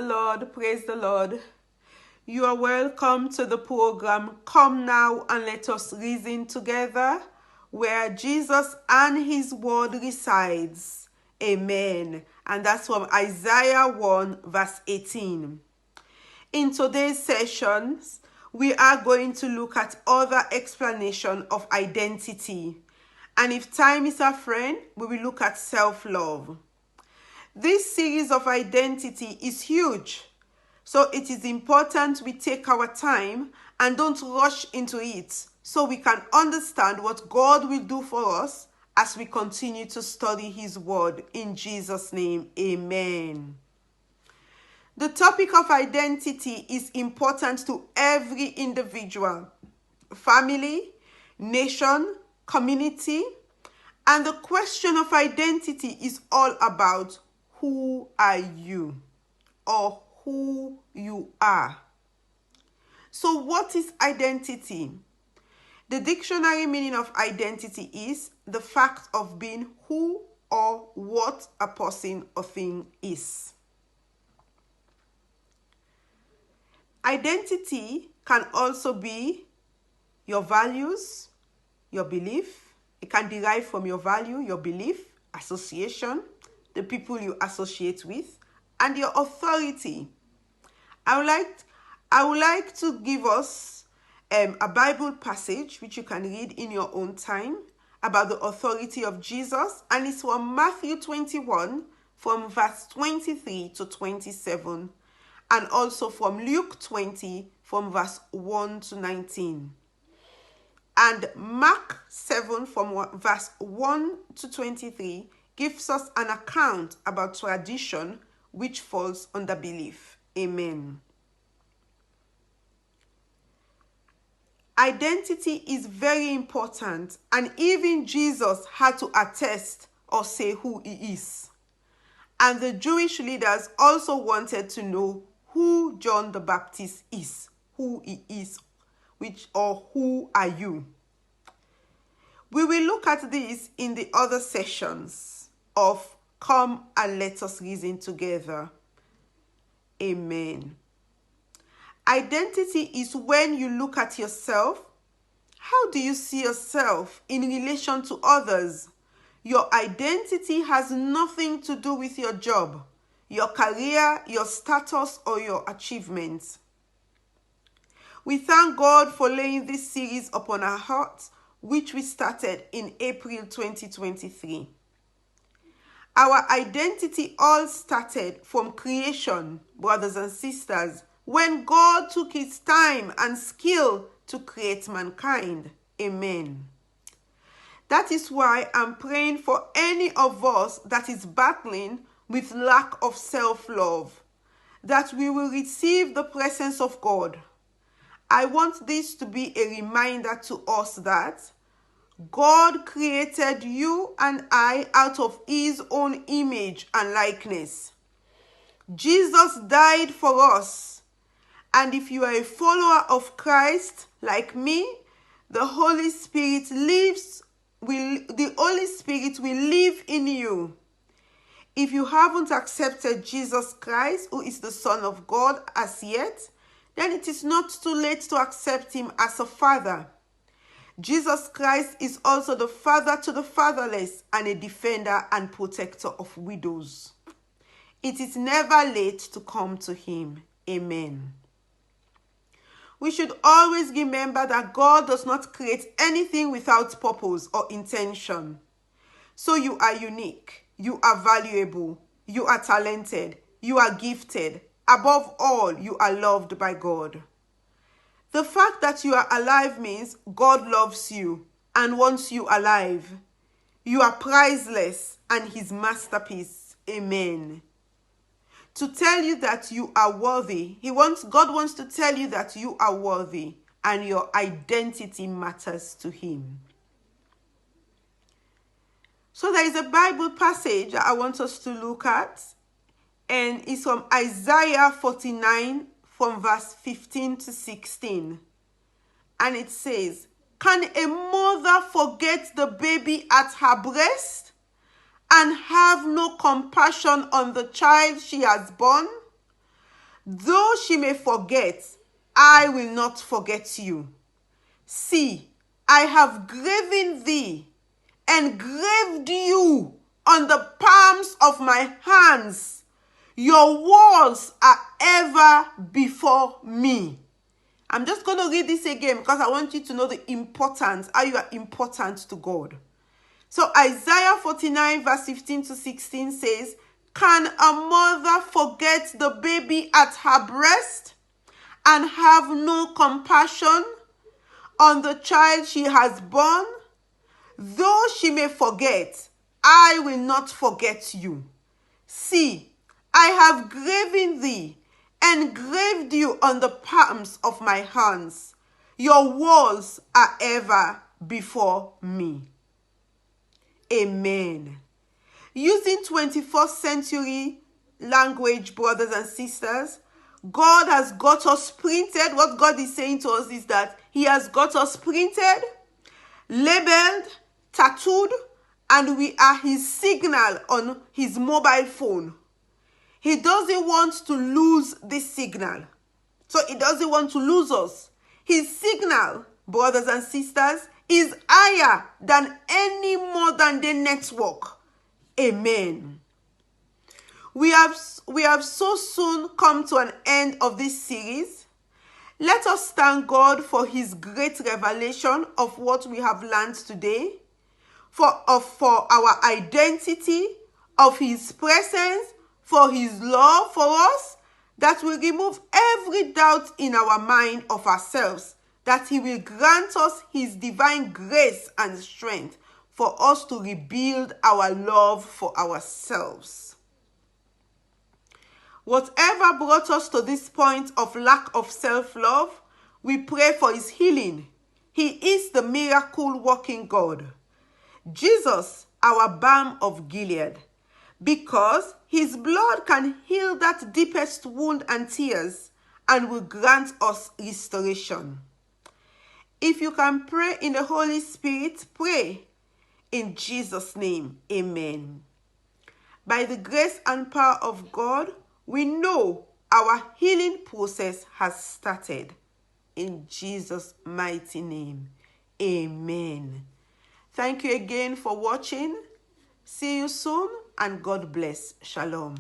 the Lord, praise the Lord. You are welcome to the program Come Now and Let Us Reason Together, where Jesus and His Word resides. Amen. And that's from Isaiah 1 verse 18. In today's sessions, we are going to look at other explanation of identity. And if time is our friend, we will look at self-love. This series of identity is huge, so it is important we take our time and don't rush into it so we can understand what God will do for us as we continue to study His Word. In Jesus' name, amen. The topic of identity is important to every individual, family, nation, community, and the question of identity is all about who are you or who you are. So what is identity? The dictionary meaning of identity is the fact of being who or what a person or thing is. Identity can also be your values, your belief. It can derive from your value, your belief, association, the people you associate with, and your authority. I would like to give us a Bible passage which you can read in your own time about the authority of Jesus, and it's from Matthew 21 from verse 23 to 27, and also from Luke 20 from verse 1 to 19. And Mark 7 from verse 1 to 23 gives us an account about tradition which falls under belief. Amen. Identity is very important, and even Jesus had to attest or say who He is. And the Jewish leaders also wanted to know who John the Baptist is, who he is, who are you? We will look at this in the other sessions of Come and Let Us Reason Together. Amen. Identity is when you look at yourself. How do you see yourself in relation to others? Your identity has nothing to do with your job, your career, your status, or your achievements. We thank God for laying this series upon our hearts, which we started in April 2023. Our identity all started from creation, brothers and sisters, when God took His time and skill to create mankind. Amen. That is why I'm praying for any of us that is battling with lack of self-love, that we will receive the presence of God. I want this to be a reminder to us that God created you and I out of His own image and likeness. Jesus died for us. And if you are a follower of Christ like me, the Holy Spirit will live in you. If you haven't accepted Jesus Christ, who is the Son of God, as yet, then it is not too late to accept Him as a Father. Jesus Christ is also the Father to the fatherless and a defender and protector of widows. It is never late to come to Him. Amen. We should always remember that God does not create anything without purpose or intention. So you are unique, you are valuable, you are talented, you are gifted. Above all, you are loved by God. The fact that you are alive means God loves you and wants you alive. You are priceless and His masterpiece. Amen. To tell you that you are worthy, God wants to tell you that you are worthy and your identity matters to Him. So there is a Bible passage that I want us to look at, and it's from Isaiah 49 from verse 15 to 16. And it says, "Can a mother forget the baby at her breast and have no compassion on the child she has born? Though she may forget, I will not forget you. See, I have graven thee, engraved you on the palms of my hands. Your walls are ever before me. I'm just going to read this again because I want you to know the importance, how you are important to God. So Isaiah 49 verse 15 to 16 says, can a mother forget the baby at her breast and have no compassion on the child she has born? Though she may forget, I will not forget you. See, I have graven thee, engraved you on the palms of my hands. Your walls are ever before me. Amen. Using 21st century language, brothers and sisters, God has got us printed. What God is saying to us is that he has got us printed, labeled, tattooed, and we are his signal on his mobile phone. He doesn't want to lose this signal. So he doesn't want to lose us. His signal, brothers and sisters, is higher than any modern day network. Amen. We have so soon come to an end of this series. Let us thank God for his great revelation of what we have learned today, for our identity, of his presence, for his love for us, that will remove every doubt in our mind of ourselves, that he will grant us his divine grace and strength for us to rebuild our love for ourselves. Whatever brought us to this point of lack of self-love, we pray for his healing. He is the miracle-working God. Jesus, our balm of Gilead, because his blood can heal that deepest wound and tears and will grant us restoration. If you can pray in the Holy Spirit, pray. In Jesus' name, amen. By the grace and power of God, we know our healing process has started. In Jesus' mighty name, amen. Thank you again for watching. See you soon and God bless. Shalom.